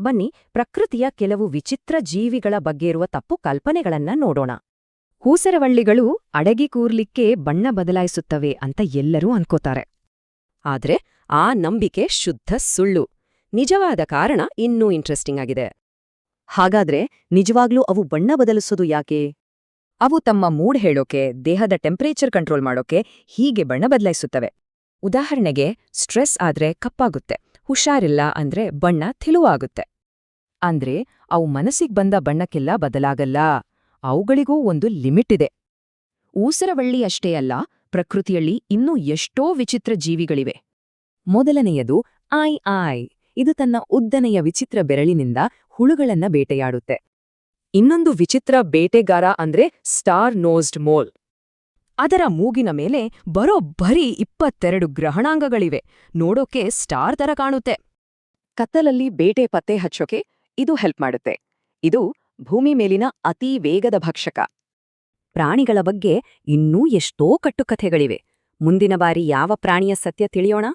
ಬನ್ನಿ ಪ್ರಕೃತಿಯ ಕೆಲವು ವಿಚಿತ್ರ ಜೀವಿಗಳ ಬಗ್ಗೆ ಇರುವ ತಪ್ಪು ಕಲ್ಪನೆಗಳನ್ನ ನೋಡೋಣ. ಊಸರವಳ್ಳಿಗಳು ಅಡಗಿ ಕೂರ್ಲಿಕ್ಕೆ ಬಣ್ಣ ಬದಲಾಯಿಸುತ್ತವೆ ಅಂತ ಎಲ್ಲರೂ ಅನ್ಕೋತಾರೆ. ಆದ್ರೆ ಆ ನಂಬಿಕೆ ಶುದ್ಧ ಸುಳ್ಳು. ನಿಜವಾದ ಕಾರಣ ಇನ್ನೂ ಇಂಟ್ರೆಸ್ಟಿಂಗ್ ಆಗಿದೆ. ಹಾಗಾದ್ರೆ ನಿಜವಾಗ್ಲೂ ಅವು ಬಣ್ಣ ಬದಲಿಸೋದು ಯಾಕೆ? ಅವು ತಮ್ಮ ಮೂಡ್ ಹೇಳೋಕೆ, ದೇಹದ ಟೆಂಪರೇಚರ್ ಕಂಟ್ರೋಲ್ ಮಾಡೋಕೆ ಹೀಗೆ ಬಣ್ಣ ಬದಲಾಯಿಸುತ್ತವೆ. ಉದಾಹರಣೆಗೆ, ಸ್ಟ್ರೆಸ್ ಆದ್ರೆ ಕಪ್ಪಾಗುತ್ತೆ, ಹುಷಾರಿಲ್ಲ ಅಂದ್ರೆ ಬಣ್ಣ ತಿಳುವಾಗುತ್ತೆ. ಅಂದ್ರೆ ಅವು ಮನಸ್ಸಿಗೆ ಬಂದ ಬಣ್ಣಕ್ಕೆಲ್ಲ ಬದಲಾಗಲ್ಲ. ಅವುಗಳಿಗೂ ಒಂದು ಲಿಮಿಟ್ ಇದೆ. ಊಸರವಳ್ಳಿ ಅಷ್ಟೇ ಅಲ್ಲ, ಪ್ರಕೃತಿಯಲ್ಲಿ ಇನ್ನೂ ಎಷ್ಟೋ ವಿಚಿತ್ರ ಜೀವಿಗಳಿವೆ. ಮೊದಲನೆಯದು ಐ. ಇದು ತನ್ನ ಉದ್ದನೆಯ ವಿಚಿತ್ರ ಬೆರಳಿನಿಂದ ಹುಳುಗಳನ್ನ ಬೇಟೆಯಾಡುತ್ತೆ. ಇನ್ನೊಂದು ವಿಚಿತ್ರ ಬೇಟೆಗಾರ ಅಂದ್ರೆ ಸ್ಟಾರ್ ನೋಸ್ಡ್ ಮೋಲ್. ಅದರ ಮೂಗಿನ ಮೇಲೆ ಬರೋಬ್ಬರಿ 22 ಗ್ರಹಣಾಂಗಗಳಿವೆ. ನೋಡೋಕೆ ಸ್ಟಾರ್ ತರ ಕಾಣುತ್ತೆ. ಕತ್ತಲಲ್ಲಿ ಬೇಟೆ ಪತ್ತೆ ಹಚ್ಚೋಕೆ ಇದು ಹೆಲ್ಪ್ ಮಾಡುತ್ತೆ. ಇದು ಭೂಮಿ ಮೇಲಿನ ಅತೀ ವೇಗದ ಭಕ್ಷಕ. ಪ್ರಾಣಿಗಳ ಬಗ್ಗೆ ಇನ್ನೂ ಎಷ್ಟೋ ಕಟ್ಟುಕಥೆಗಳಿವೆ. ಮುಂದಿನ ಬಾರಿ ಯಾವ ಪ್ರಾಣಿಯ ಸತ್ಯ ತಿಳಿಯೋಣ?